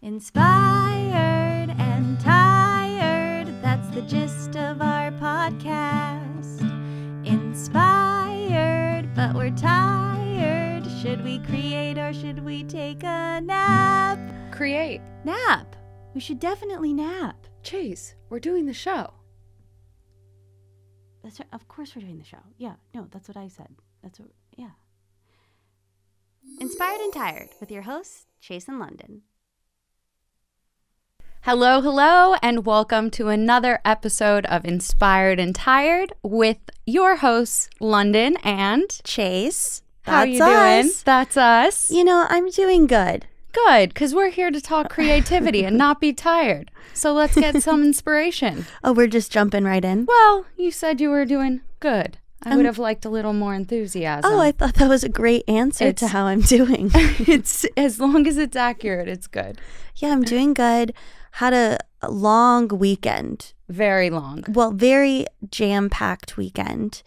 Inspired and tired, that's the gist of our podcast. Inspired, but we're tired. Should we create or should we take a nap? Create. Nap. We should definitely nap. Chase, we're doing the show. That's right. Of course we're doing the show. Yeah, no, that's what I said. Yeah. Inspired and Tired with your hosts, Chase and London. Hello, and welcome to another episode of Inspired and Tired with your hosts, London and Chase. How you doing? That's us. You know, I'm doing good. Good, because we're here to talk creativity and not be tired. So let's get some inspiration. Oh, we're just jumping right in? Well, you said you were doing good. I would have liked a little more enthusiasm. Oh, I thought that was a great answer to how I'm doing. It's as long as it's accurate, it's good. Yeah, I'm doing good. Had a long weekend. Very long. Well, very jam-packed weekend.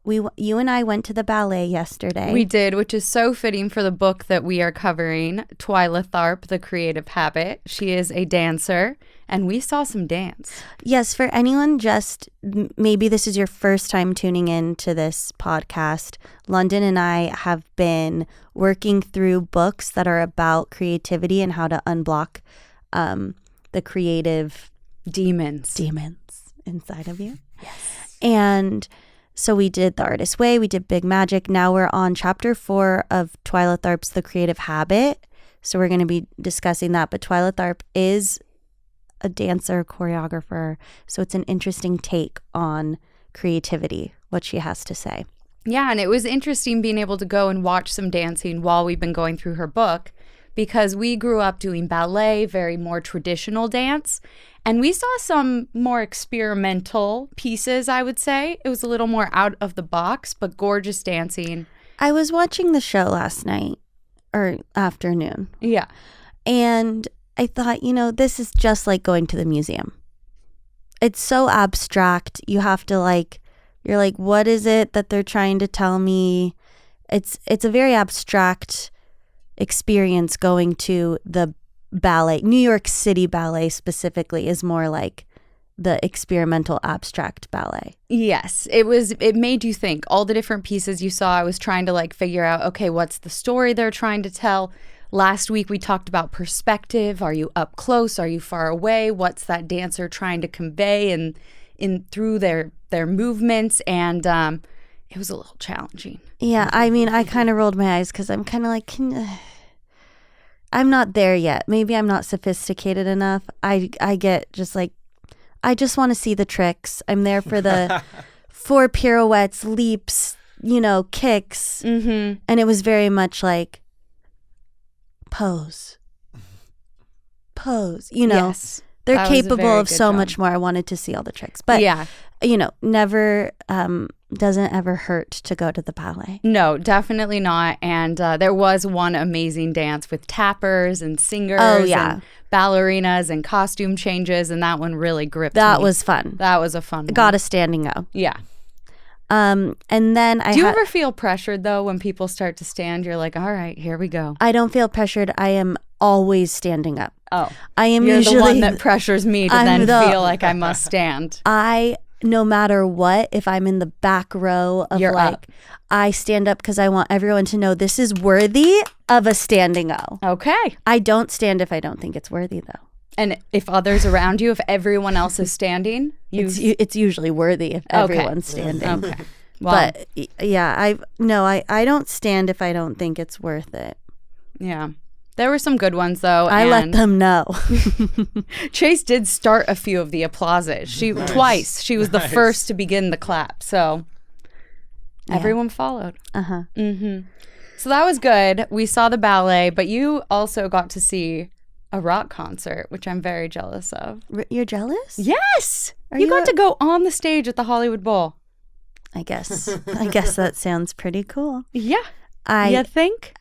You and I went to the ballet yesterday. We did, which is so fitting for the book that we are covering, Twyla Tharp, The Creative Habit. She is a dancer, and we saw some dance. Yes, for anyone maybe this is your first time tuning in to this podcast, London and I have been working through books that are about creativity and how to unblock the creative demons inside of you. Yes. And so we did The Artist's Way, we did Big Magic. Now we're on chapter 4 of Twyla Tharp's The Creative Habit. So we're going to be discussing that. But Twyla Tharp is a dancer, choreographer. So it's an interesting take on creativity, what she has to say. Yeah, and it was interesting being able to go and watch some dancing while we've been going through her book, because we grew up doing ballet, very more traditional dance, and we saw some more experimental pieces, I would say. It was a little more out of the box, but gorgeous dancing. I was watching the show last night, or afternoon. Yeah. And I thought, this is just like going to the museum. It's so abstract. You have to you're like, what is it that they're trying to tell me? It's a very abstract experience. Going to the ballet, New York City Ballet specifically, is more like the experimental abstract ballet. Yes, it made you think. All the different pieces you saw, I was trying to figure out, okay, what's the story they're trying to tell? Last week we talked about perspective. Are you up close? Are you far away? What's that dancer trying to convey in through their movements? And it was a little challenging. Yeah, I mean, I kind of rolled my eyes because I'm kind of like, I'm not there yet. Maybe I'm not sophisticated enough. I get just I just want to see the tricks. I'm there for the 4 pirouettes, leaps, kicks. Mm-hmm. And it was very much like, pose. Yes, they're capable of so much more. I wanted to see all the tricks. But, yeah, never doesn't ever hurt to go to the ballet. No, definitely not. And there was one amazing dance with tappers and singers and ballerinas and costume changes, and that one really gripped me. That was fun. That was a fun one. Got a standing O. Yeah. And then Do you ever feel pressured, though, when people start to stand? You're like, all right, here we go. I don't feel pressured. I am always standing up. Oh. I am You're usually the one that pressures me to then feel like I must stand. No matter what, if I'm in the back row of up. I stand up because I want everyone to know this is worthy of a standing O. Okay. I don't stand if I don't think it's worthy, though. And if others around you, if everyone else is standing, it's usually worthy if everyone's standing. Okay. Well, but yeah, I don't stand if I don't think it's worth it. Yeah. There were some good ones, though. I let them know. Chase did start a few of the applauses. Twice. She was the first to begin the clap. So everyone followed. Uh-huh. Mm-hmm. So that was good. We saw the ballet, but you also got to see a rock concert, which I'm very jealous of. You're jealous? Yes. You got to go on the stage at the Hollywood Bowl. I guess that sounds pretty cool. Yeah. You think?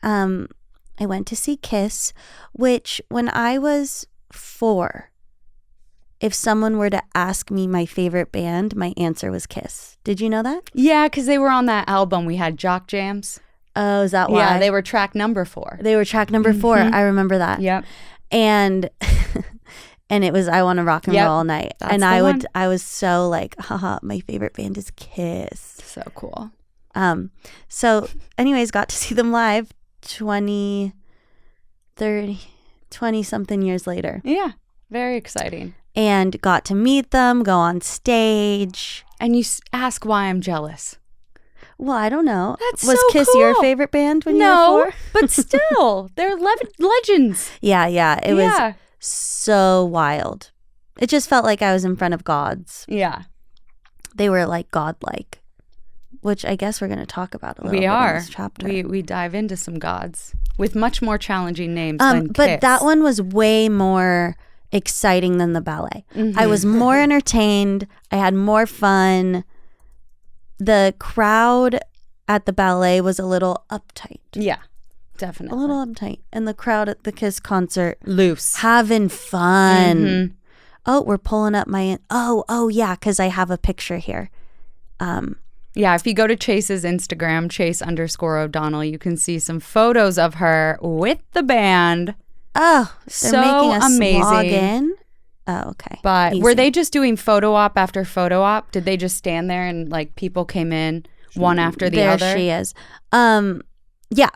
I went to see Kiss, which when I was 4, if someone were to ask me my favorite band, my answer was Kiss. Did you know that? Yeah, because they were on that album. We had Jock Jams. Oh, is that why? Yeah, they were track number 4. They were track number 4. I remember that. Yep. And and it was I Want to Rock and Yep, Roll All Night. that's And the one. I was so like, haha, my favorite band is Kiss. So cool. So anyways, got to see them live 20 something years later. Yeah, very exciting. And got to meet them, go on stage. And you ask why I'm jealous. Well, I don't know. That's Was so Kiss cool. your favorite band when you No, were 4? but still, they're legends. Yeah. It Yeah. was so wild. It just felt like I was in front of gods. Yeah, They were like godlike, which I guess we're going to talk about a little we bit are. in this chapter. We dive into some gods with much more challenging names than But Kiss. that one was way more exciting than the ballet. Mm-hmm. I was more entertained. I had more fun. The crowd at the ballet was a little uptight. Yeah, A definitely. little uptight. And the crowd at the Kiss concert Loose. having fun. Mhm. Oh, we're pulling up my... Oh, yeah, because I have a picture here. Yeah, if you go to Chase's Instagram, Chase_O'Donnell, you can see some photos of her with the band. Oh, they're So making us amazing. log in. Oh, okay. But Easy. were they just doing photo op after photo op? Did they just stand there and like people came in one after the there other? she is. Yeah.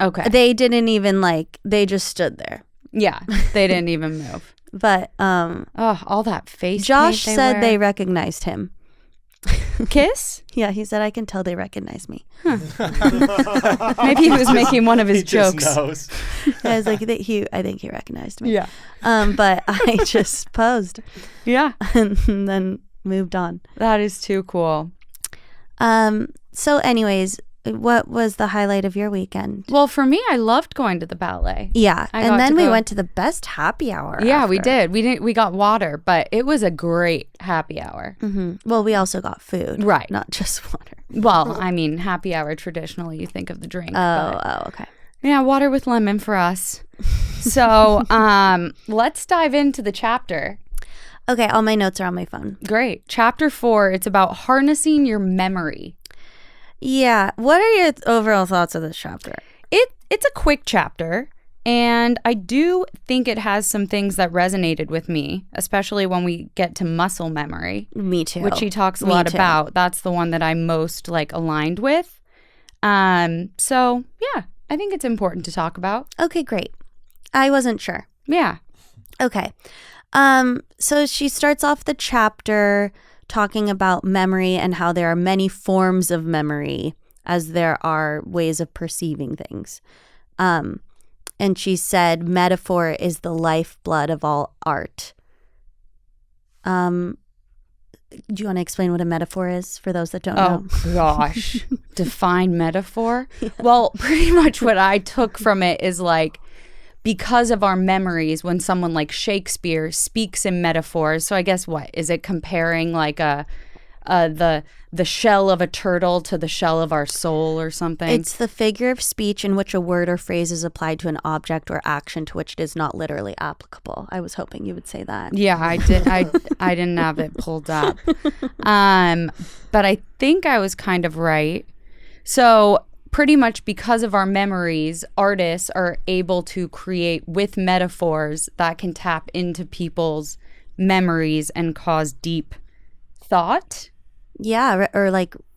Okay. They didn't even they just stood there. Yeah, they didn't even move. But Oh, all that face Josh paint said wear. they recognized him. Kiss? Yeah, he said I can tell they recognize me. Maybe he was making one of his He just jokes. knows. I was like, I think he recognized me. Yeah. But I just posed Yeah. and then moved on. That is too cool. So anyways, what was the highlight of your weekend? Well, for me, I loved going to the ballet. Yeah, I got and then to we go- went to the best happy hour. Yeah, we after. did. We got water, but it was a great happy hour. Well, we also got food. Right. Not just water. Well, I mean, happy hour traditionally you think of the drink. but Okay. yeah, water with lemon for us. So, let's dive into the chapter. Okay, all my notes are on my phone. Great. Chapter 4, it's about harnessing your memory. Yeah. What are your overall thoughts of this chapter? It's a quick chapter, and I do think it has some things that resonated with me, especially when we get to muscle memory, Me too. which he talks a Me lot too. about. That's the one that I'm most aligned with. So yeah, I think it's important to talk about. Okay, great. I wasn't sure. Yeah. Okay. So she starts off the chapter talking about memory and how there are many forms of memory as there are ways of perceiving things. And she said metaphor is the lifeblood of all art. Do you want to explain what a metaphor is for those that don't know? Oh gosh. Define metaphor? Well, pretty much what I took from it is because of our memories, when someone like Shakespeare speaks in metaphors. So I guess what is it comparing the shell of a turtle to the shell of our soul or something? It's the figure of speech in which a word or phrase is applied to an object or action to which it is not literally applicable. I was hoping you would say that. Yeah, I did. I didn't have it pulled up, but I think I was kind of right. So pretty much because of our memories, artists are able to create with metaphors that can tap into people's memories and cause deep thought. Yeah, or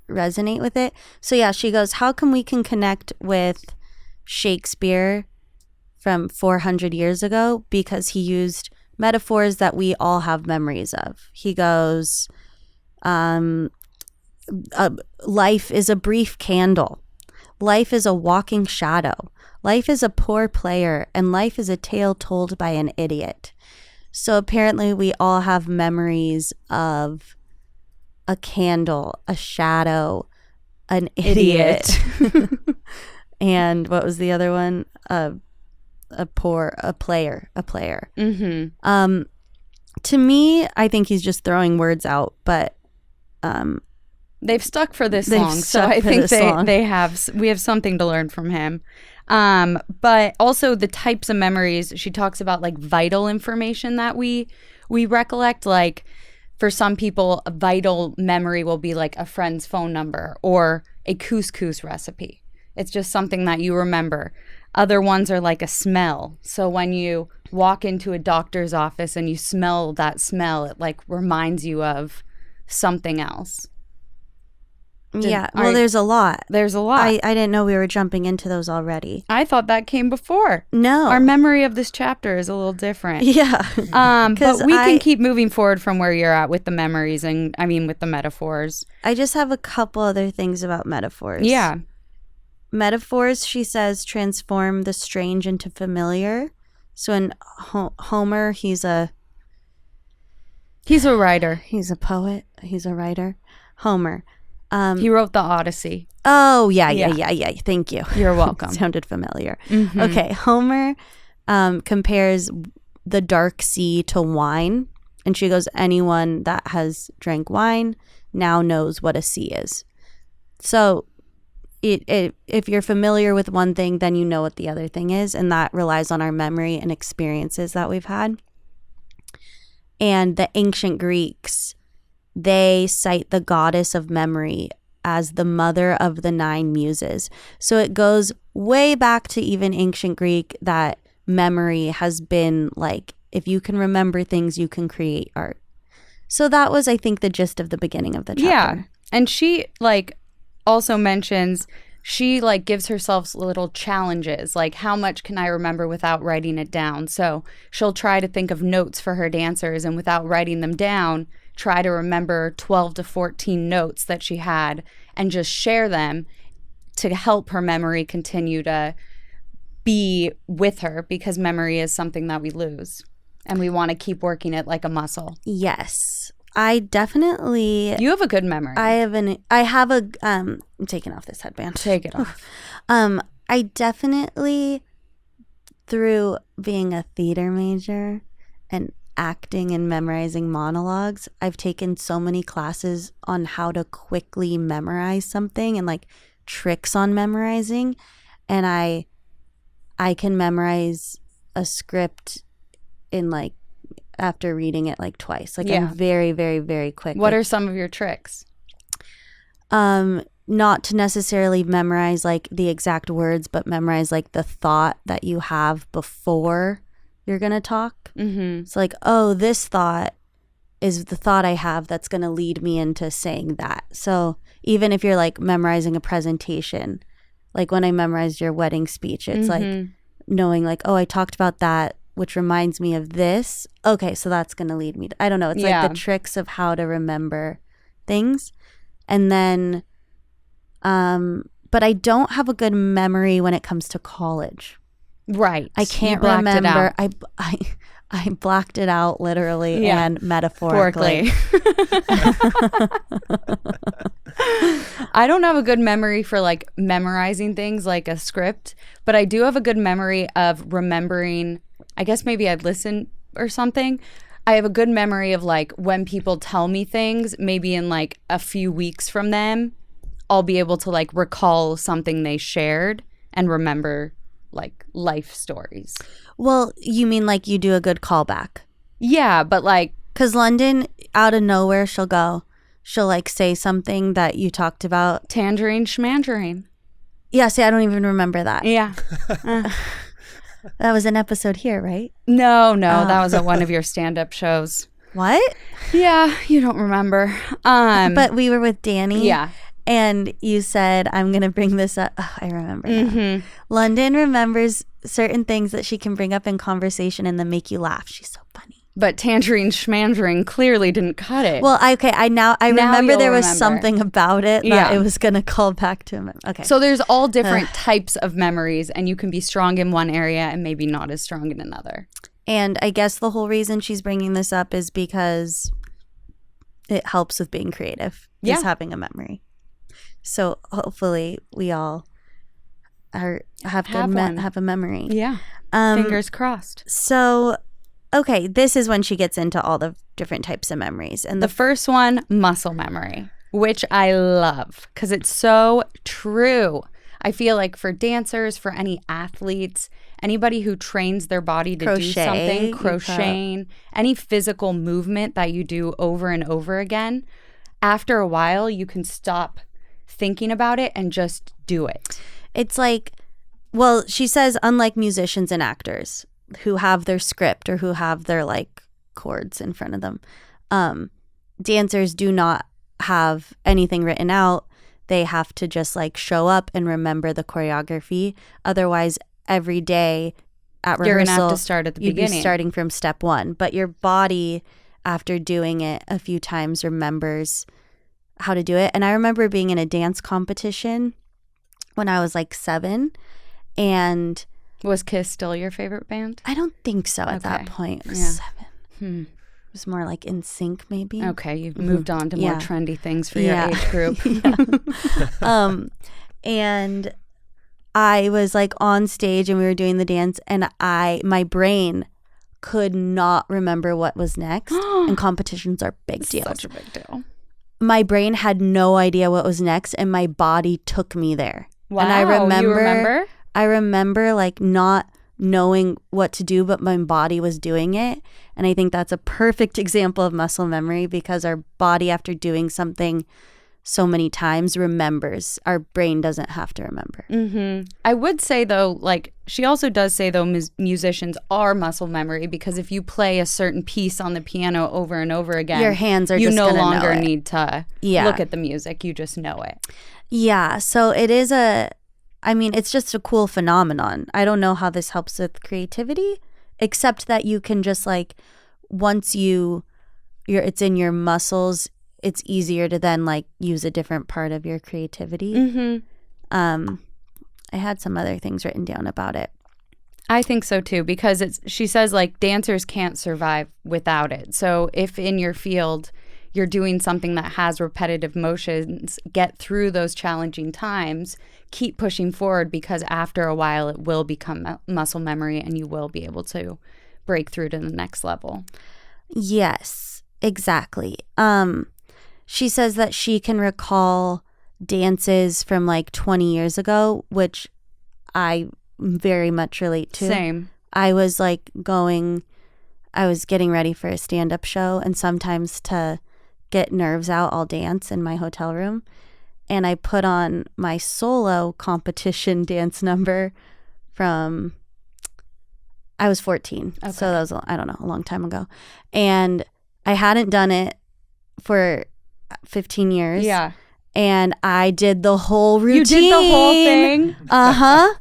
resonate with it. So yeah, she goes, how come we can connect with Shakespeare from 400 years ago? Because he used metaphors that we all have memories of. He goes, life is a brief candle. Life is a walking shadow. Life is a poor player, and life is a tale told by an idiot. So apparently we all have memories of a candle, a shadow, an idiot. And what was the other one? A player. Mm-hmm. To me, I think he's just throwing words out, but They've stuck for this They've long, so stuck I for think this long. we have something to learn from him. But also the types of memories, she talks about vital information that we recollect. Like for some people, a vital memory will be a friend's phone number or a couscous recipe. It's just something that you remember. Other ones are like a smell. So when you walk into a doctor's office and you smell that smell, it like reminds you of something else. There's a lot. There's a lot. I didn't know we were jumping into those already. I thought that came before. No. Our memory of this chapter is a little different. Yeah. But we can keep moving forward from where you're at with the memories with the metaphors. I just have a couple other things about metaphors. Yeah. Metaphors, she says, transform the strange into familiar. So in Homer, he's a writer. He's a poet. He's a writer. Homer. He wrote the Odyssey. Oh, yeah. Thank you. You're welcome. Sounded familiar. Mm-hmm. Okay, Homer compares the dark sea to wine. And she goes, anyone that has drank wine now knows what a sea is. So if you're familiar with one thing, then you know what the other thing is. And that relies on our memory and experiences that we've had. And the ancient Greeks, they cite the goddess of memory as the mother of the 9 muses. So it goes way back to even ancient Greek that memory has been like, if you can remember things, you can create art. So that was, I think, the gist of the beginning of the chapter. Yeah. And she also mentions she gives herself little challenges, like how much can I remember without writing it down? So she'll try to think of notes for her dancers, and without writing them down, try to remember 12 to 14 notes that she had and just share them to help her memory continue to be with her, because memory is something that we lose and we want to keep working it like a muscle. Yes. I definitely... You have a good memory. I'm taking off this headband. Take it off. I definitely, through being a theater major and acting and memorizing monologues, I've taken so many classes on how to quickly memorize something and tricks on memorizing. And I can memorize a script in after reading it twice. I'm very, very, very quick. What are some of your tricks? Not to necessarily memorize the exact words, but memorize the thought that you have before you're gonna talk. Mm-hmm. It's this thought is the thought I have that's gonna lead me into saying that. So even if you're memorizing a presentation, when I memorized your wedding speech, it's knowing I talked about that, which reminds me of this. Okay, so that's going to lead me to, I don't know. It's the tricks of how to remember things. And then, but I don't have a good memory when it comes to college. Right. I can't remember. I blacked it out literally and metaphorically. I don't have a good memory for memorizing things like a script, but I do have a good memory of remembering. I guess maybe I'd listen or something. I have a good memory of when people tell me things, maybe in a few weeks from them, I'll be able to recall something they shared and remember life stories. Well, you mean you do a good callback? Yeah, but because London, out of nowhere, she'll say something that you talked about. Tangerine schmangerine. Yeah, see, I don't even remember that. Yeah. That was an episode here, right? No, that was at one of your stand-up shows. What? Yeah, you don't remember. But we were with Danny. Yeah. And you said, I'm going to bring this up. Oh, I remember now. Mm-hmm. London remembers certain things that she can bring up in conversation and then make you laugh. She's so funny. But tangerine schmandering clearly didn't cut it. Well, okay, I remember there was something about it that it was going to call back to him. Okay. So there's all different types of memories, and you can be strong in one area and maybe not as strong in another. And I guess the whole reason she's bringing this up is because it helps with being creative, just having a memory. So hopefully we all have a memory. Yeah. Fingers crossed. So, okay, this is when she gets into all the different types of memories. And the first one, muscle memory, which I love because it's so true. I feel like for dancers, for any athletes, anybody who trains their body to do something, crocheting, any physical movement that you do over and over again, after a while, you can stop thinking about it and just do it. It's Well, she says, unlike musicians and actors who have their script or who have their like chords in front of them, dancers do not have anything written out. They have to just like show up and remember the choreography. Otherwise, every day at rehearsal, you're gonna have to start at the you'd beginning. be starting from step one. But your body, after doing it a few times, remembers how to do it. And I remember being in a dance competition when I was like 7, and Was Kiss still your favorite band? I don't think so at that Okay. point. It was Yeah. 7. It was more like In Sync, maybe. Okay, you've moved on to more Yeah. trendy things for your Yeah. age group. And I was like on stage and we were doing the dance, and my brain could not remember what was next. And competitions are big deals. Such a big deal. My brain had no idea what was next, and my body took me there. Wow, And I you remember? I remember like not knowing what to do, but my body was doing it. And I think that's a perfect example of muscle memory, because our body, after doing something so many times, remembers. Our brain doesn't have to remember. Mm-hmm. I would say, though, like she also does say, though, musicians are muscle memory, because if you play a certain piece on the piano over and over again, Your hands are you just no gonna know longer it. need to look at the music. You just know it. Yeah. So it is it's just a cool phenomenon. I don't know how this helps with creativity, except that you can just like, once it's in your muscles, it's easier to then like use a different part of your creativity. Mm-hmm. I had some other things written down about it. I think so too, because she says like dancers can't survive without it. So if in your field you're doing something that has repetitive motions, get through those challenging times, keep pushing forward, because after a while it will become muscle memory and you will be able to break through to the next level. Yes, exactly. She says that she can recall dances from like 20 years ago, which I very much relate to. Same. I was getting ready for a stand-up show, and sometimes to get nerves out, I'll dance in my hotel room. And I put on my solo competition dance number from, I was 14. Okay. So that was, I don't know, a long time ago. And I hadn't done it for 15 years. Yeah. And I did the whole routine. You did the whole thing? Uh-huh.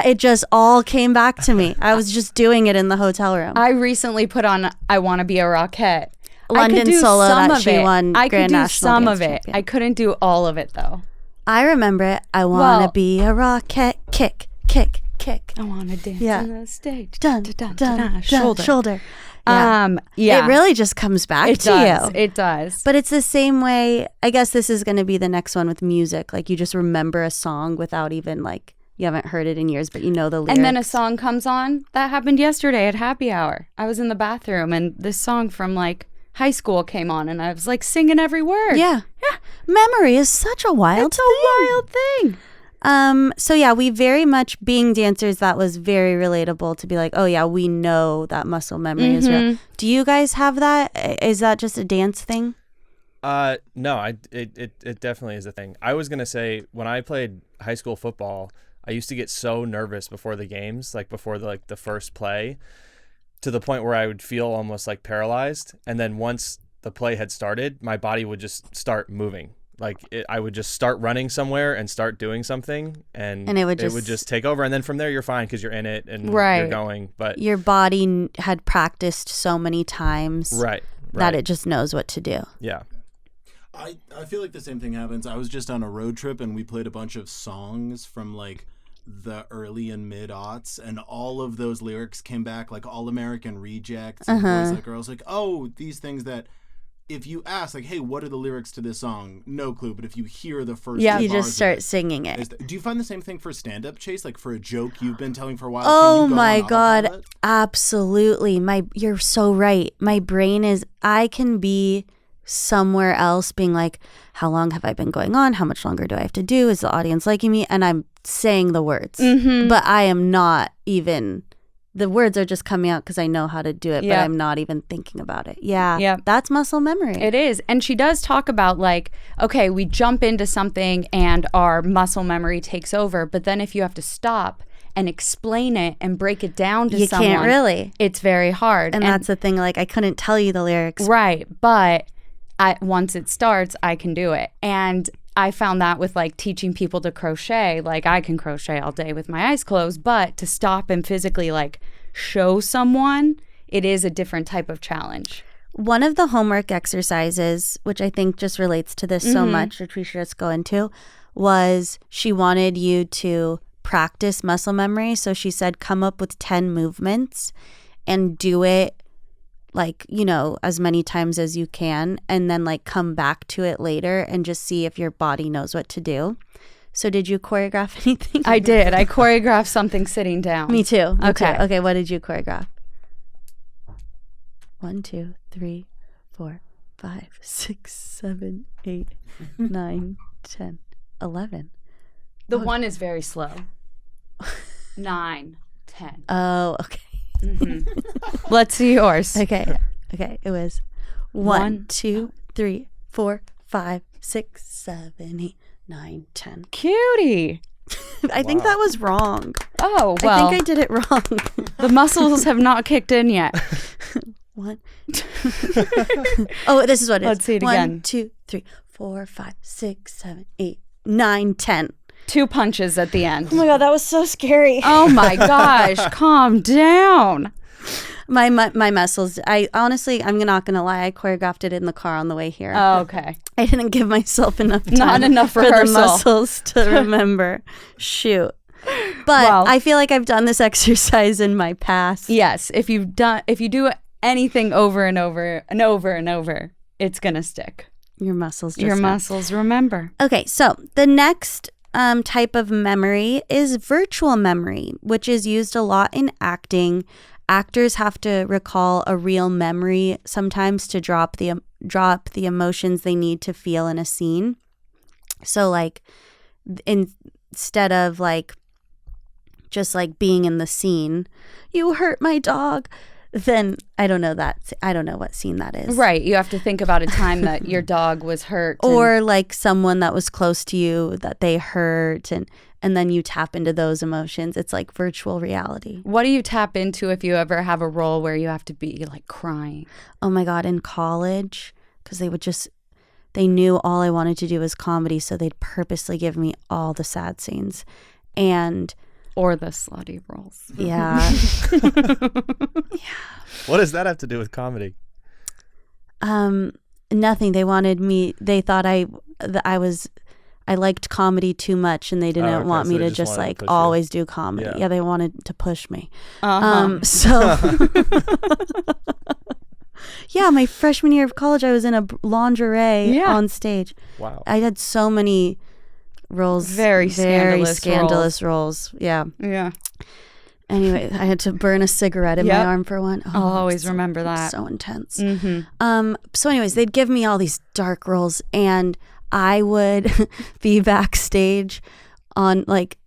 It just all came back to me. I was just doing it in the hotel room. I recently put on I Want to Be a Rockette. London solo that she won I could Grand do National some Dance of it. Champion. I couldn't do all of it, though. I remember it. I want to be a rocket, kick, kick, kick. I want to dance Yeah. on the stage. Dun, dun, dun, shoulder. Yeah. It really just comes back It to does. you. It does. But it's the same way. I guess this is going to be the next one with music. Like, you just remember a song without even like, you haven't heard it in years, but you know the lyrics. And then a song comes on. That happened yesterday at happy hour. I was in the bathroom and this song from like high school came on and I was like singing every word. Yeah. Memory is such a wild It's a wild thing. So yeah, we very much, being dancers, that was very relatable to be like, oh yeah, we know that muscle memory is real. Do you guys have that? Is that just a dance thing? No, it definitely is a thing. I was gonna say, when I played high school football, I used to get so nervous before the games, like before the first play, to the point where I would feel almost like paralyzed. And then once the play had started, my body would just start moving. Like I would just start running somewhere and start doing something, and it would just take over. And then from there, you're fine because you're in it and Right. you're going. But Your body had practiced so many times right. that it just knows what to do. Yeah. I feel like the same thing happens. I was just on a road trip and we played a bunch of songs from like the early and mid aughts, and all of those lyrics came back, like All American Rejects and Boys Like Girls. Like, oh, these things that if you ask, like, hey, what are the lyrics to this song? No clue. But if you hear the first You two just bars of start it, singing it. do you find the same thing for stand-up, Chase? Like for a joke you've been telling for a while? Oh can you go my on God. autopilot? Absolutely. You're so right. My brain I can be somewhere else being like, how long have I been going on? How much longer do I have to do? Is the audience liking me? And I'm saying the words, but I am not even, the words are just coming out because I know how to do it, but I'm not even thinking about it. Yeah. Yep. That's muscle memory. It is. And she does talk about like, okay, we jump into something and our muscle memory takes over. But then if you have to stop and explain it and break it down to You someone, can't really. it's very hard. And that's the thing. Like, I couldn't tell you the lyrics. Right. But once it starts, I can do it. And I found that with like teaching people to crochet, like I can crochet all day with my eyes closed, but to stop and physically like show someone, it is a different type of challenge. One of the homework exercises, which I think just relates to this so much, which we should just go into, was she wanted you to practice muscle memory. So she said, come up with 10 movements and do it like, you know, as many times as you can, and then like come back to it later and just see if your body knows what to do. So did you choreograph anything? I did. I choreographed something sitting down. Me too. Okay. Okay, what did you choreograph? 1, 2, 3, 4, 5, 6, 7, 8, 9, 10, 11. The one is very slow. 9, 10. Oh, okay. Let's see yours. Okay. It was 1, 2, 3, 4, 5, 6, 7, 8, 9, 10. Cutie. I think that was wrong. Oh, well. I think I did it wrong. The muscles have not kicked in yet. 1. Oh, this is what it is. Let's see it 1, again. 2, 3, 4, 5, 6, 7, 8, 9, 10. 2 punches at the end. Oh my God, that was so scary. Oh my gosh, calm down. My muscles. I honestly, I'm not gonna lie. I choreographed it in the car on the way here. Oh, okay. I didn't give myself enough time. Not enough for the rehearsal. muscles to remember. Shoot. But Well. I feel like I've done this exercise in my past. Yes, if you do anything over and over and over and over, it's gonna stick. Your muscles. Just Your know. muscles remember. Okay, so the next type of memory is virtual memory, which is used a lot in acting. Actors have to recall a real memory sometimes to drop the emotions they need to feel in a scene. So like instead of like just like being in the scene, you hurt my dog, then I don't know what scene that is. Right, you have to think about a time that your dog was hurt. Or like someone that was close to you that they hurt, and then you tap into those emotions. It's like virtual reality. What do you tap into if you ever have a role where you have to be like crying? Oh my God, in college, because they knew all I wanted to do was comedy, so they'd purposely give me all the sad scenes. And Or the slutty roles. yeah. What does that have to do with comedy? Nothing. They thought I liked comedy too much, and they didn't okay, want so me they to just just wanted to like push you. always do comedy. Yeah. Yeah, they wanted to push me. Uh-huh. So yeah, my freshman year of college, I was in a lingerie on stage. Wow. I had so many roles, Very scandalous scandalous roles. Yeah. Yeah. Anyway, I had to burn a cigarette in my Yep. arm for one. Oh, I'll always so- remember that. So intense. Mm-hmm. So anyways, they'd give me all these dark roles, and I would be backstage on like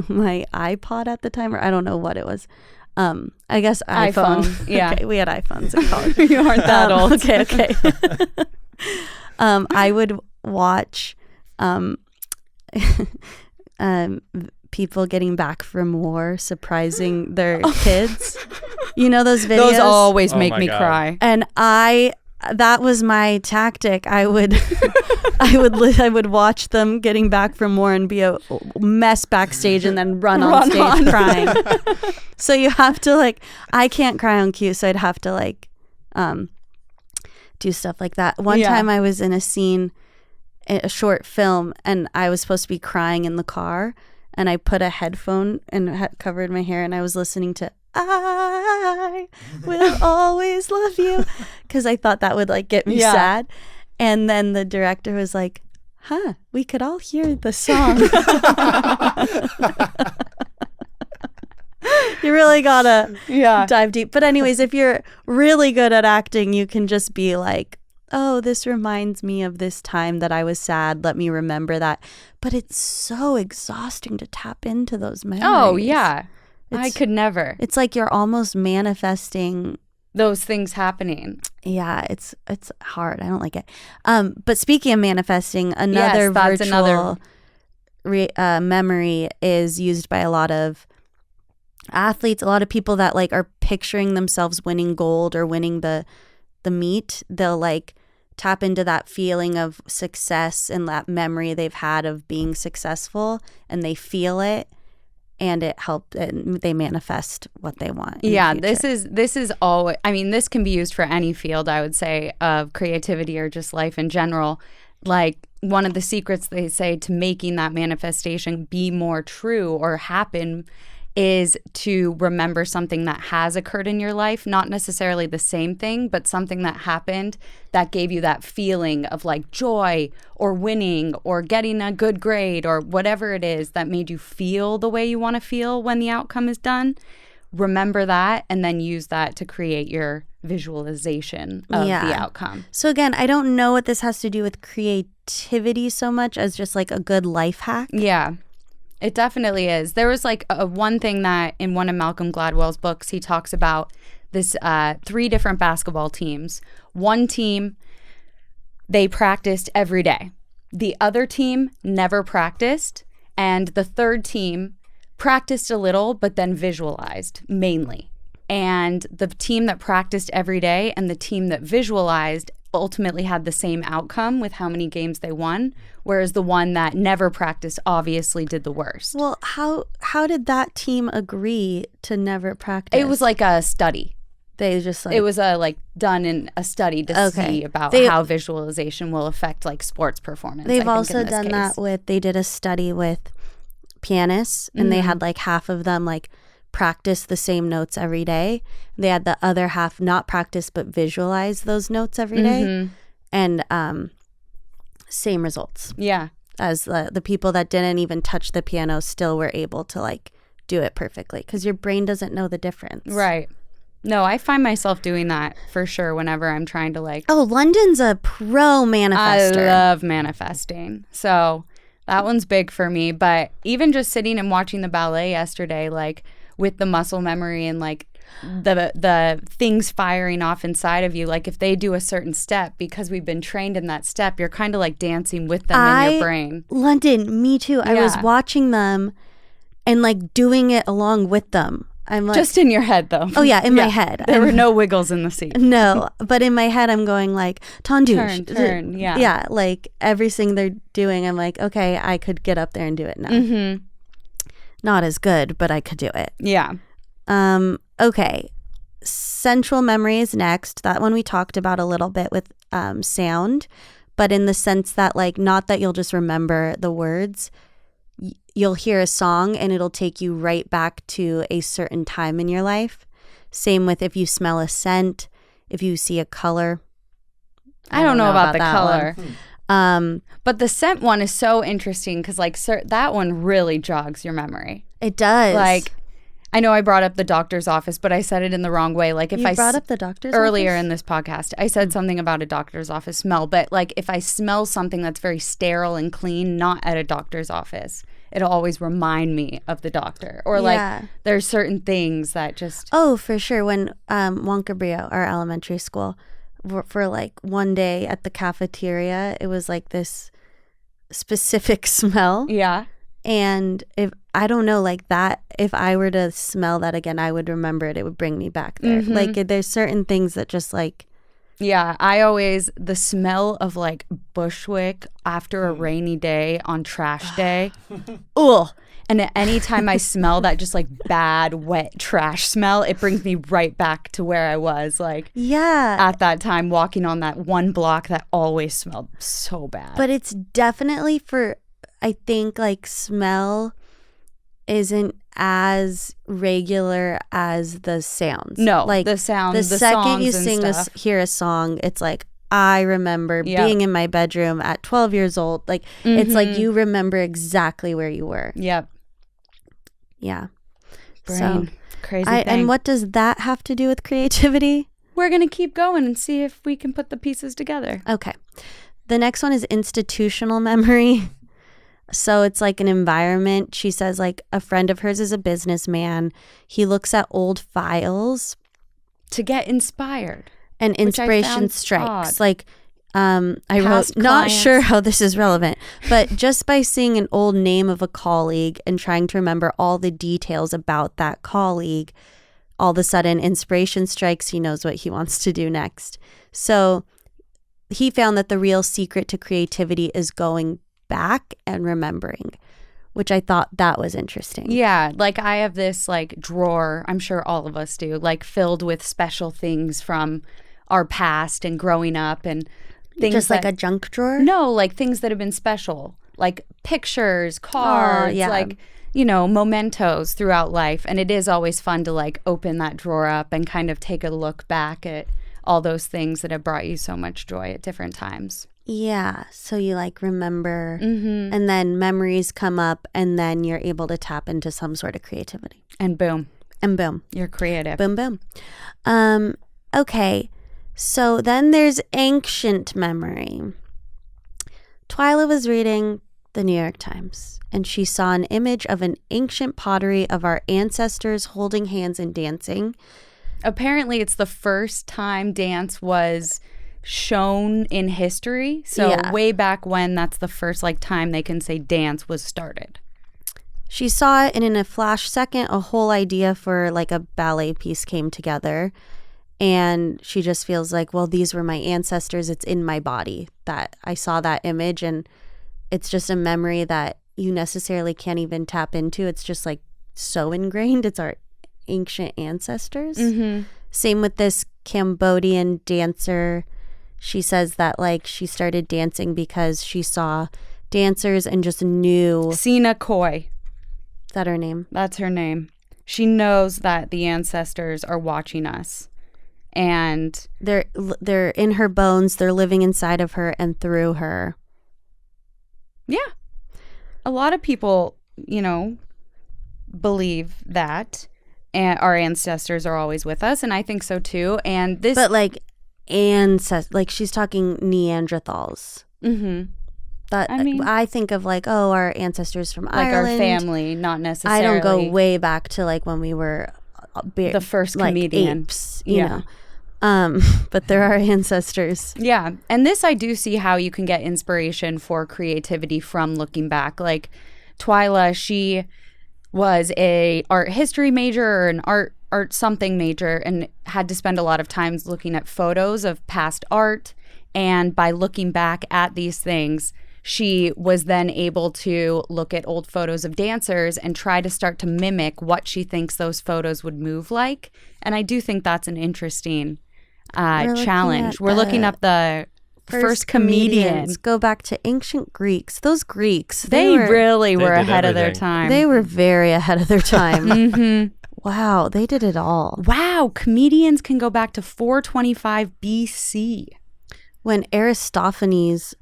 my iPod at the time, or I don't know what it was. I guess iPhone. Yeah. Okay, we had iPhones in college. You aren't that old. Okay. I would watch people getting back from war surprising their kids. You know those videos? Those always Oh make my me God. cry. And that was my tactic. I would watch them getting back from war and be a mess backstage, and then run on stage crying. So you have to like, I can't cry on cue, so I'd have to like do stuff like that. One time I was in a scene, a short film, and I was supposed to be crying in the car, and I put a headphone and covered my hair, and I was listening to I will always love you, because I thought that would like get me sad. And then the director was like, we could all hear the song. You really gotta dive deep. But anyways, if you're really good at acting, you can just be like, oh, this reminds me of this time that I was sad. Let me remember that. But it's so exhausting to tap into those memories. Oh, yeah. I could never. It's like you're almost manifesting Those things happening. Yeah, it's hard. I don't like it. But speaking of manifesting, another Yes, that's virtual memory is used by a lot of athletes, a lot of people that like are picturing themselves winning gold or winning the meet, they'll like tap into that feeling of success and that memory they've had of being successful, and they feel it, and it helped, and they manifest what they want. Yeah, this is always, I mean, this can be used for any field, I would say, of creativity or just life in general. Like, one of the secrets they say to making that manifestation be more true or happen is to remember something that has occurred in your life, not necessarily the same thing, but something that happened that gave you that feeling of like joy or winning or getting a good grade or whatever it is that made you feel the way you want to feel when the outcome is done. Remember that, and then use that to create your visualization of the outcome. So again, I don't know what this has to do with creativity so much as just like a good life hack. Yeah. It definitely is. There was like one thing that in one of Malcolm Gladwell's books, he talks about this 3 different basketball teams. One team, they practiced every day. The other team never practiced. And the third team practiced a little, but then visualized mainly. And the team that practiced every day and the team that visualized ultimately had the same outcome with how many games they won, whereas the one that never practiced obviously did the worst. Well, how did that team agree to never practice? It was like a study. They just like, it was like done in a study to see about how visualization will affect like sports performance. They've also done that with, they did a study with pianists, and they had like half of them like practice the same notes every day. They had the other half not practice but visualize those notes every day, and same results. Yeah, as the people that didn't even touch the piano still were able to like do it perfectly, because your brain doesn't know the difference. Right. No, I find myself doing that for sure whenever I'm trying to like... Oh, London's a pro manifester. I love manifesting. So that one's big for me. But even just sitting and watching the ballet yesterday, like with the muscle memory and like the things firing off inside of you, like if they do a certain step, because we've been trained in that step, you're kind of like dancing with them in your brain. London, me too. I was watching them and like doing it along with them. I'm like, just in your head though. Oh yeah, in my head. There were no wiggles in the seat. No, but in my head I'm going like tendu, turn, yeah. Yeah, like everything they're doing, I'm like, okay, I could get up there and do it now. Not as good, but I could do it. Yeah. Okay. Central memory is next. That one we talked about a little bit with sound, but in the sense that like, not that you'll just remember the words. You'll hear a song and it'll take you right back to a certain time in your life. Same with if you smell a scent, if you see a color. I don't know about the color. But the scent one is so interesting because like that one really jogs your memory. It does. Like, I know I brought up the doctor's office, but I said it in the wrong way. Like if you brought up the doctor's earlier office? In this podcast, I said something about a doctor's office smell, but like if I smell something that's very sterile and clean, not at a doctor's office, it'll always remind me of the doctor. Or like there's certain things that just... Oh, for sure. When Wonkabrio, our elementary school, for like one day at the cafeteria, it was like this specific smell. Yeah. And if I don't know, like that, if I were to smell that again, I would remember it. It would bring me back there. Like there's certain things that just like... Yeah, the smell of like Bushwick after a rainy day on trash day. Ugh. And anytime I smell that just like bad, wet trash smell, it brings me right back to where I was like at that time walking on that one block that always smelled so bad. But it's definitely for, I think like smell isn't as regular as the sounds. No, like the sound, the second you sing hear a song, it's like, I remember being in my bedroom at 12 years old. Like it's like you remember exactly where you were. Yep. Yeah. Brain. So Crazy thing. And what does that have to do with creativity? We're going to keep going and see if we can put the pieces together. Okay. The next one is institutional memory. So it's like an environment. She says like a friend of hers is a businessman. He looks at old files to get inspired. And inspiration strikes. Odd. Like I Past wrote, not clients. sure how this is relevant, but just by seeing an old name of a colleague and trying to remember all the details about that colleague, all of a sudden inspiration strikes. He knows what he wants to do next. So he found that the real secret to creativity is going back and remembering, which I thought that was interesting. Yeah, like I have this like drawer, I'm sure all of us do, like filled with special things from our past and growing up and things Just like that, a junk drawer? no, like things that have been special, like pictures, cards, yeah. like, you know, mementos throughout life. And it is always fun to like open that drawer up and kind of take a look back at all those things that have brought you so much joy at different times. Yeah. So you like remember, Mm-hmm. and then memories come up, and then you're able to tap into some sort of creativity. And boom, And boom, you're creative. boom, boom. Okay. So then there's ancient memory. Twyla was reading the New York Times, and she saw an image of an ancient pottery of our ancestors holding hands and dancing. Apparently, it's the first time dance was shown in history. So Yeah. way back when, that's the first like time they can say dance was started. She saw it, and in a flash second, a whole idea for like a ballet piece came together. And she just feels like, well, these were my ancestors. It's in my body that I saw that image, and it's just a memory that you necessarily can't even tap into. It's just like so ingrained. It's our ancient ancestors. Mm-hmm. Same with this Cambodian dancer. She says that like she started dancing because she saw dancers and just knew. Sina Koi, Is that her name? that's her name. She knows that the ancestors are watching us. And They're in her bones. They're living inside of her and through her. yeah, a lot of people, you know, believe that our ancestors are always with us. And I think so too. And this, But like like she's talking Neanderthals. Mhm. That I mean- I think of like, oh, our ancestors from like Ireland. our family, not I necessarily. don't go way back to like when we were The first like comedian. apes, you Yeah. know. But they're our ancestors. Yeah. And this, I do see how you can get inspiration for creativity from looking back. Like Twyla, she was a art history major or an art something major and had to spend a lot of time looking at photos of past art. And by looking back at these things, she was then able to look at old photos of dancers and try to start to mimic what she thinks those photos would move like. And I do think that's an interesting looking challenge. at We're looking the up the first comedian. comedians. Go back to ancient Greeks. Those Greeks, They were, really They were did ahead of their everything. time. they were very ahead of their time. Mhm. Wow, they did it all. Wow, comedians can go back to 425 BC. When Aristophanes,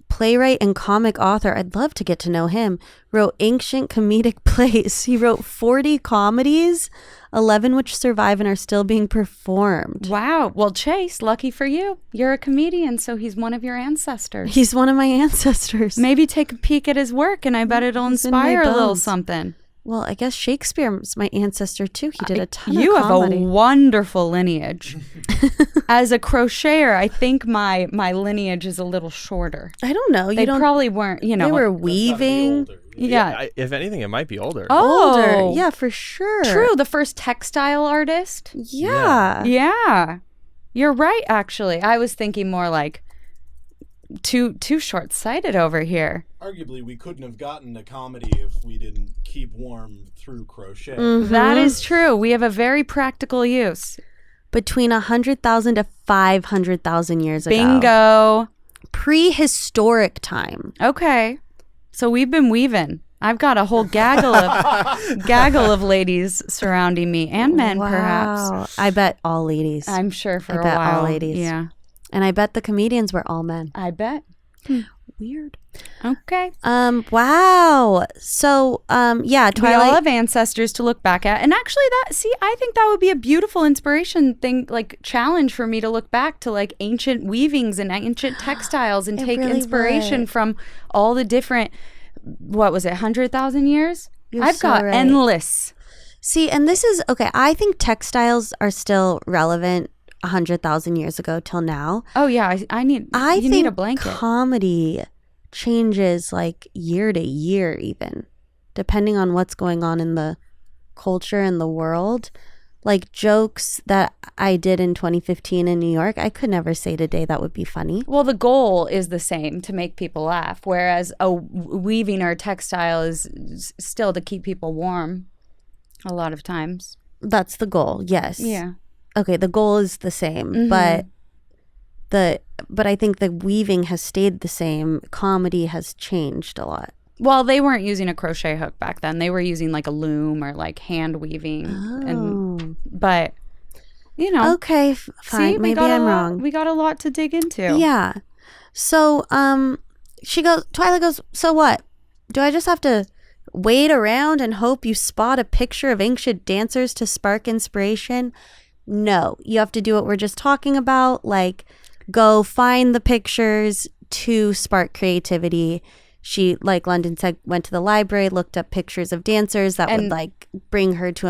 playwright and comic author, I'd love to get to know him, wrote ancient comedic plays. He wrote 40 comedies, 11 which survive and are still being performed. Wow. Well, Chase, lucky for you. You're a comedian, so he's one of your ancestors. He's one of my ancestors. Maybe take a peek at his work, and I bet it'll He's in my inspire a little bones. something. Well, I guess Shakespeare's my ancestor too. He did a ton You of have comedy. a wonderful lineage. As a crocheter, I think my lineage is a little shorter. I don't know. They You don't. probably weren't, you know. They were That's gotta be weaving. older. Yeah. If anything, it might be older. Oh. Older. Yeah, for sure. True. The first textile artist. Yeah. Yeah. You're right, actually. I was thinking more like too short-sighted over here. Arguably, we couldn't have gotten to comedy if we didn't keep warm through crochet. That is true. We have a very practical use. Between 100,000 to 500,000 years ago. Bingo. Prehistoric time. Okay. So we've been weaving. I've got a whole gaggle of ladies surrounding me, and men perhaps. Wow. I bet all ladies. I'm sure for I a bet all while. ladies. Yeah. And I bet the comedians were all men. I bet. Weird. Okay. Wow. So, yeah, We all Twilight. have ancestors to look back at. And actually I think that would be a beautiful inspiration thing, like challenge for me to look back to like ancient weavings and ancient textiles and It take really inspiration would. from all the different, what was it, 100,000 years? You're I've so got right. endless. See, and this is okay. I think textiles are still relevant. 100,000 years ago till now. Oh yeah, you think need a blanket. comedy changes like year to year, even depending on what's going on in the culture and the world. Like jokes that I did in 2015 in New York, I could never say today that would be funny. Well, the goal is the same, to make people laugh, whereas a weaving or textile is still to keep people warm a lot of times. That's the goal, yes. Yeah. Okay, the goal is the same, but I think the weaving has stayed the same. Comedy has changed a lot. Well, they weren't using a crochet hook back then. They were using like a loom or like hand weaving. But, you know. Okay, fine. See, maybe I'm wrong. We got a lot to dig into. Yeah. So, Twyla goes, so what? Do I just have to wait around and hope you spot a picture of ancient dancers to spark inspiration? No, you have to do what we're just talking about. Like, go find the pictures to spark creativity. She, like London said, went to the library, looked up pictures of dancers that would like bring her to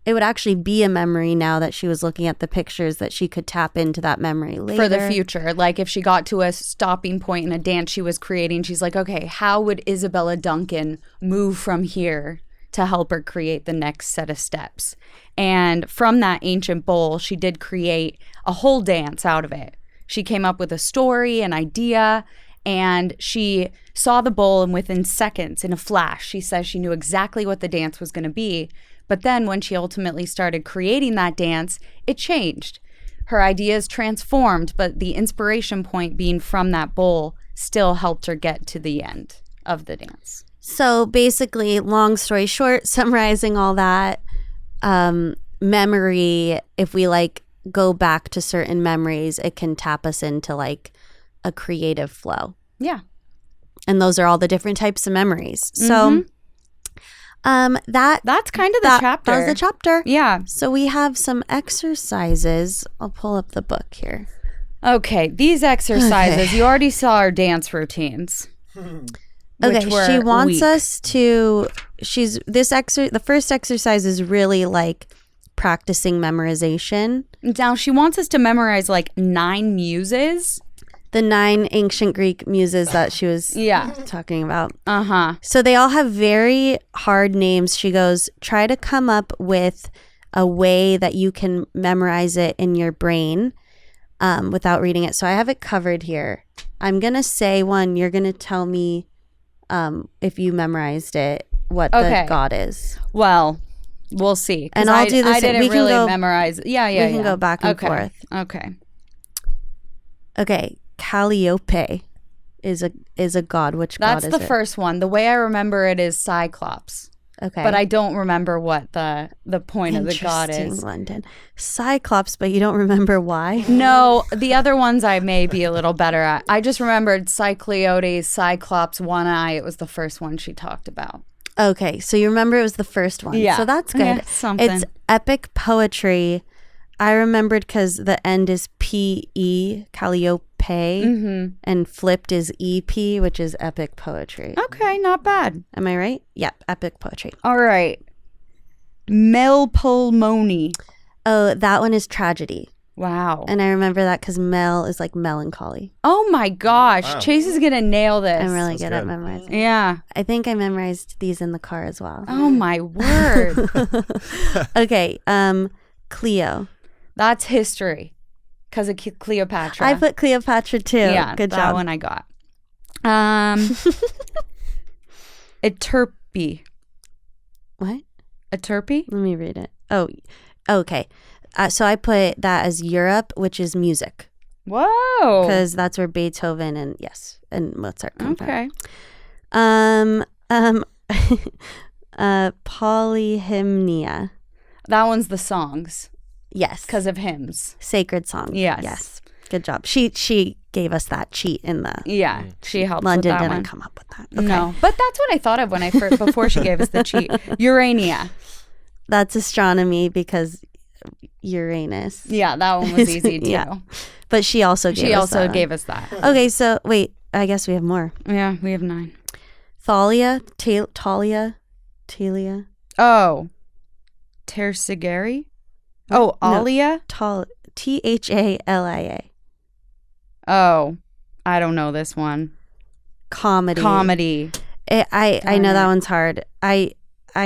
it would actually be a memory now that she was looking at the pictures, that she could tap into that memory later. For the future. Like if she got to a stopping point in a dance she was creating, she's like, okay, how would Isabella Duncan move from here to help her create the next set of steps? And from that ancient bowl, she did create a whole dance out of it. She came up with a story, an idea, and she saw the bowl, and within seconds, in a flash, she says she knew exactly what the dance was going to be. But then when she ultimately started creating that dance, it changed. Her ideas transformed, but the inspiration point being from that bowl still helped her get to the end of the dance. So basically, long story short, summarizing all that, memory, if we like go back to certain memories, it can tap us into like a creative flow. Yeah. And those are all the different types of memories. So that's kind of the chapter. That was the chapter. Yeah. So we have some exercises. I'll pull up the book here. Okay, these exercises, you already saw our dance routines. Okay, she wants us to the first exercise is really like practicing memorization. Now she wants us to memorize like 9 muses. The 9 ancient Greek muses that she was talking about. Uh-huh. So they all have very hard names. She goes, try to come up with a way that you can memorize it in your brain without reading it. So I have it covered here. I'm going to say one. You're going to tell me if you memorized it, what the god is. Well, we'll see. And I'll do this. I didn't really memorize. Yeah. We can go back and forth. Okay. Calliope is a god. Which god is it? That's the first one. The way I remember it is Cyclops. Okay. But I don't remember what the point of the god is. London. Cyclops, but you don't remember why? No, the other ones I may be a little better at. I just remembered Cyclodes, Cyclops, One Eye. It was the first one she talked about. Okay, so you remember it was the first one. Yeah. So that's good. Yeah, something. It's epic poetry. I remembered because the end is P-E, Calliope, and flipped is E-P, which is epic poetry. Okay, not bad. Am I right? Yep, epic poetry. All right. Melpomene. Oh, that one is tragedy. Wow. And I remember that because mel is like melancholy. Oh my gosh. Wow. Chase is going to nail this. I'm really That's good at good. memorizing. Yeah. I think I memorized these in the car as well. Oh my word. Okay, Cleo. That's history because of Cleopatra. I put Cleopatra too. Yeah, good that job. one I got. Eterpe. What? Eterpe? Let me read it. Oh, okay. So I put that as Europe, which is music, Whoa. because that's where Beethoven and Mozart come Okay. from. Polyhymnia. That one's the songs Yes, because of hymns. sacred song. Yes. Yes. Good job. She gave us that cheat in the Yeah, she helped London with that didn't one. come up with that. Okay. No, but that's what I thought of when before she gave us the cheat. Urania. That's astronomy because Uranus. Yeah, that one was easy too. Yeah. But she also gave us that one. gave us that. Okay, so wait, I guess we have more. Yeah, we have 9. Thalia, Talia. Oh, Tersigeri? Oh, No. Alia? Thalia. Oh, I don't know this one. Comedy. I know that one's hard. I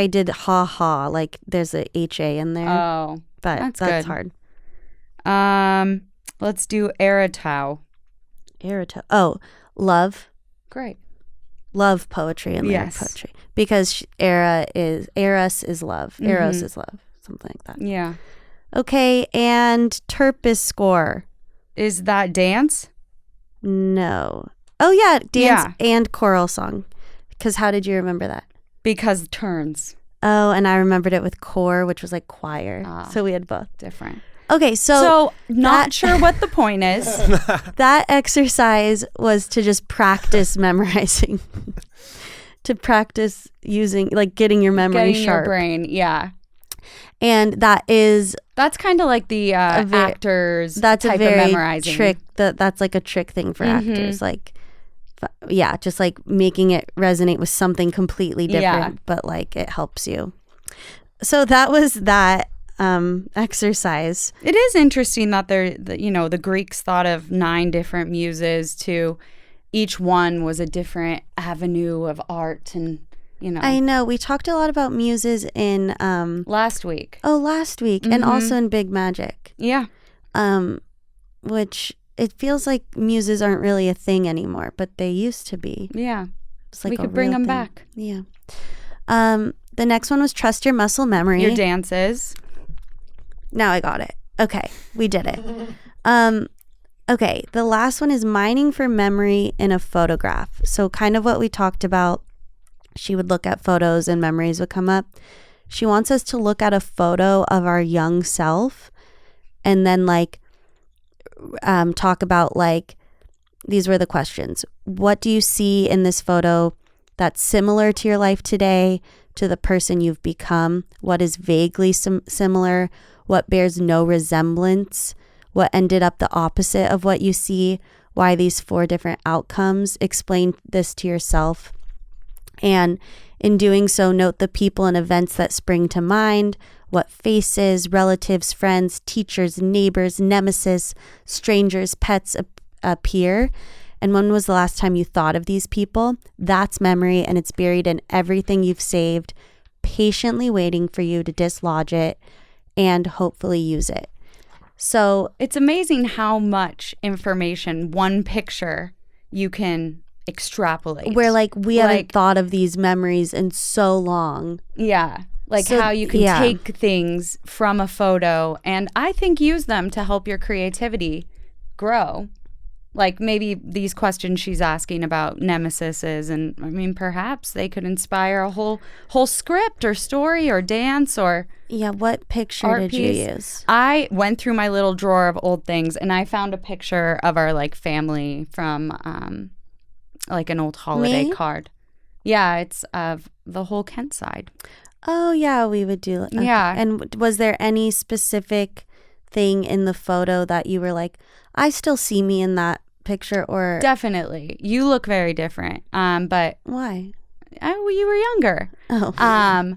did ha ha, like there's a HA in there, Oh, but that's that's good. hard. Let's do Eritau. Oh, love poetry and lyric Yes. poetry, because Eros is love. Eros is love, something like that. Yeah. Okay, and Terpis score. Is that dance? No. Oh yeah, dance and choral song. Because how did you remember that? Because turns. Oh, and I remembered it with core, which was like choir. So we had both. Different. Okay, So not sure what the point is. that exercise was to just practice memorizing. To practice using, like, getting your memory Getting sharp. your brain, yeah. And that's kind of like the actors that's type a very of memorizing. trick. That's like a trick thing for actors. Like, yeah, just like making it resonate with something completely different, but like it helps you. So that was that exercise. It is interesting that the Greeks thought of 9 different muses to each one was a different avenue of art, and I know we talked a lot about muses in last week. Oh, last week, and also in Big Magic. Yeah. Which it feels like muses aren't really a thing anymore, but they used to be. Yeah. It's like we could bring them back. Yeah. The next one was trust your muscle memory. Your dances. Now I got it. Okay, we did it. Okay, the last one is mining for memory in a photograph. So kind of what we talked about. She would look at photos and memories would come up. She wants us to look at a photo of our young self and then like talk about like, these were the questions. What do you see in this photo that's similar to your life today, to the person you've become? What is vaguely similar? What bears no resemblance? What ended up the opposite of what you see? Why these 4 different outcomes? Explain this to yourself. And in doing so, note the people and events that spring to mind. What faces, relatives, friends, teachers, neighbors, nemesis, strangers, pets appear. And when was the last time you thought of these people? That's memory, and it's buried in everything you've saved, patiently waiting for you to dislodge it and hopefully use it. So it's amazing how much information, one picture, you can extrapolate. Where like we haven't thought of these memories in so long. Yeah. Like how you can take things from a photo and I think use them to help your creativity grow. Like maybe these questions she's asking about nemesises, and I mean perhaps they could inspire a whole script or story or dance or what picture did you use? I went through my little drawer of old things and I found a picture of our like family from like an old holiday card. Yeah, it's of the whole Kent side. Oh yeah, we would do. Okay. Yeah. And was there any specific thing in the photo that you were like, I still see me in that picture? Or definitely, you look very different. But why? You were younger. Oh.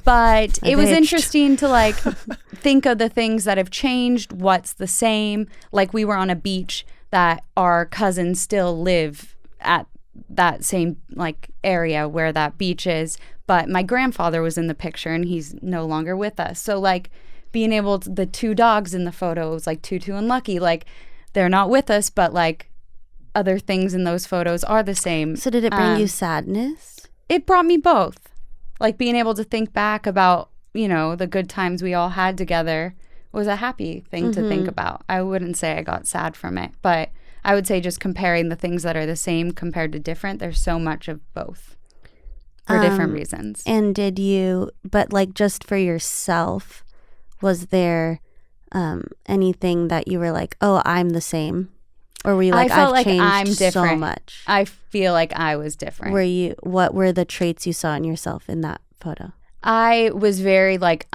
But it was interesting to like think of the things that have changed. What's the same? Like we were on a beach that our cousins still live at that same like area where that beach is, but my grandfather was in the picture and he's no longer with us. So like being able to, the 2 dogs in the photo was like Tutu and Lucky, like they're not with us, but like other things in those photos are the same. So did it bring you sadness? It brought me both. Like being able to think back about, the good times we all had together was a happy thing to think about. I wouldn't say I got sad from it, but I would say just comparing the things that are the same compared to different, there's so much of both for different reasons. And but like just for yourself, was there anything that you were like, oh, I'm the same? Or were you like, I felt I've like changed I'm different. so much? I feel like I was different. What were the traits you saw in yourself in that photo? I was very like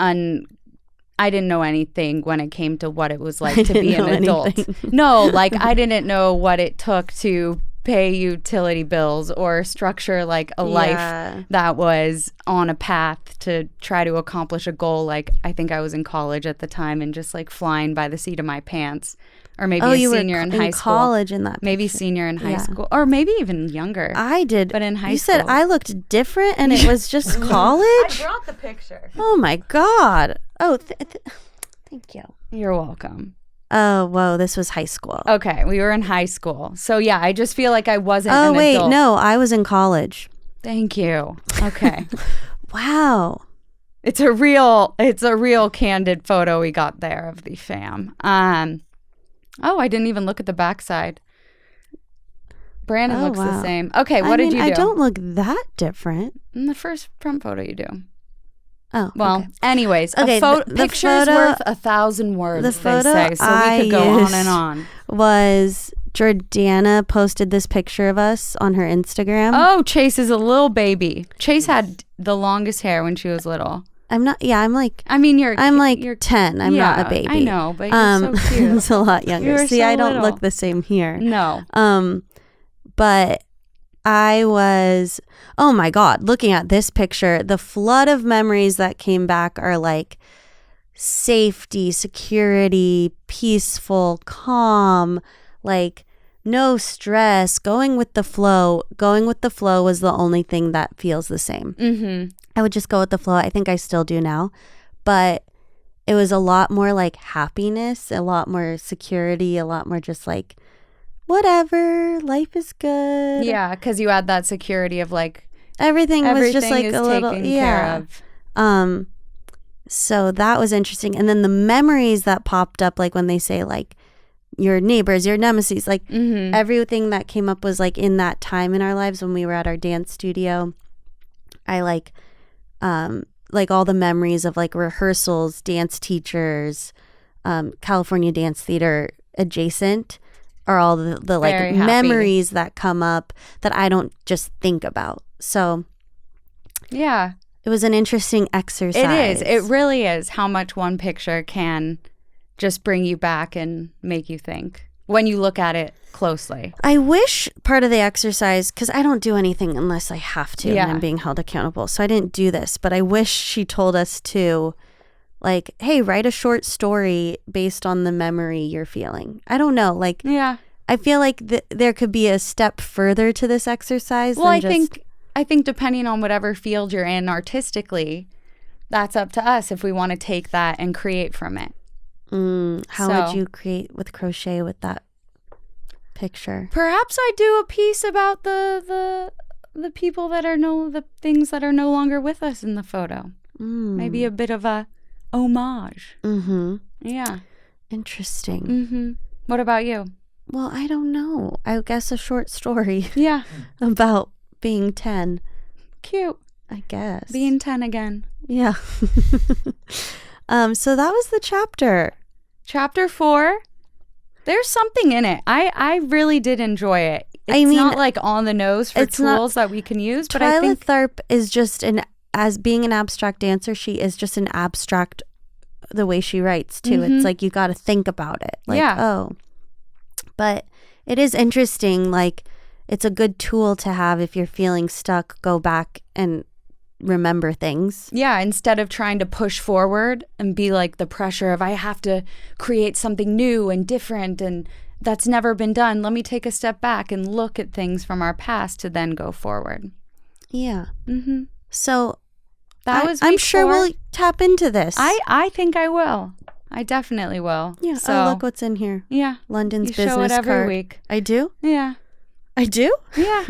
I didn't know anything when it came to what it was like to be an adult. No, like I didn't know what it took to pay utility bills or structure like a Yeah. life that was on a path to try to accomplish a goal. Like I think I was in college at the time and just like flying by the seat of my pants, or maybe a you senior were in in high school. college in that Maybe picture. senior in high Yeah. school, or maybe even younger. I did. But in high you school. said I looked different and it was just college? brought the picture. Oh my God. Oh, thank you. You're welcome. Oh, whoa. This was high school. Okay, we were in high school. So yeah, I just feel like I wasn't Oh, an wait. adult. No, I was in college. Thank you. Okay. Wow. It's a real candid photo we got there of the fam. Oh, I didn't even look at the backside. Brandon looks the same. Okay, what did you do? I don't look that different. In the first front photo you do. Oh, Well, okay. anyways, Okay, the the picture's photo- worth 1,000 words, the they photo say. So I we could go on used- and on. Was Jordana posted this picture of us on her Instagram. Oh, Chase is a little baby. Chase had the longest hair when she was little. I'm not. Yeah, I'm like. I mean, you're 10. I'm not a baby. I know, but you're so cute. It's a lot younger. You're See, so I don't little. look the same here. No. But I was, oh my God, looking at this picture, the flood of memories that came back are like safety, security, peaceful, calm, like no stress, going with the flow. Going with the flow was the only thing that feels the same. Mm-hmm. I would just go with the flow. I think I still do now. But it was a lot more like happiness, a lot more security, a lot more just like, whatever, life is good. Yeah, because you had that security of like Everything was just like is a little, taken yeah. care of. So that was interesting. And then the memories that popped up, like when they say like your neighbors, your nemesis, like Mm-hmm. everything that came up was like in that time in our lives when we were at our dance studio. I like all the memories of like rehearsals, dance teachers, California Dance Theater adjacent are all the like Very happy. memories that come up that I don't just think about. So Yeah, it was an interesting exercise. it is. It really is how much one picture can just bring you back and make you think when you look at it closely. I wish part of the exercise, because I don't do anything unless I have to Yeah. and I'm being held accountable. So I didn't do this, but I wish she told us to like, hey, write a short story based on the memory you're feeling. I don't know. Like, Yeah. I feel like there could be a step further to this exercise. Well, than I just, think depending on whatever field you're in artistically, that's up to us if we want to take that and create from it. how So- would you create with crochet with that picture? Perhaps I do a piece about the people that are the things that are no longer with us in the photo. Maybe a bit of a homage. Mm-hmm. Yeah. Interesting. Mm-hmm. What about you? Well, I don't know. I guess a short story Yeah. about being 10, Cute. I guess. Being 10 again. Yeah. So that was the chapter. Chapter 4. There's something in it. I really did enjoy it. It's I mean, not like on the nose for it's not- tools that we can use, but I Twyla think Tharp is just as being an abstract dancer, she is just an abstract the way she writes too. Mhm. It's like you got to think about it. Like, Yeah. oh. But it is interesting. Like, it's a good tool to have if you're feeling stuck. Go back and remember things. yeah, instead of trying to push forward and be like the pressure of I have to create something new and different and that's never been done, let me take a step back and look at things from our past to then go forward. Yeah. Mm-hmm. So That was I'm week sure 4. we'll tap into this. I think I will. I definitely will. Yeah. So, Oh, look what's in here. yeah. London's You business show it every card. week. I do? Yeah. I do? Yeah.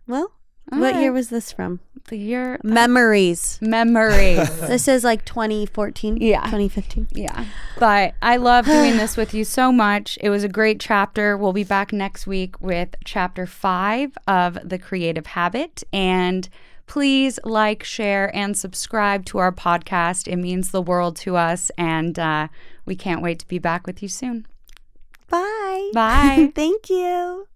Well, All what year right. was this from? The year Memories. memories. This is like 2014? Yeah. 2015? Yeah. But I love doing this with you so much. It was a great chapter. We'll be back next week with chapter 5 of The Creative Habit. And please like, share, and subscribe to our podcast. It means the world to us. And we can't wait to be back with you soon. Bye. Bye. Thank you.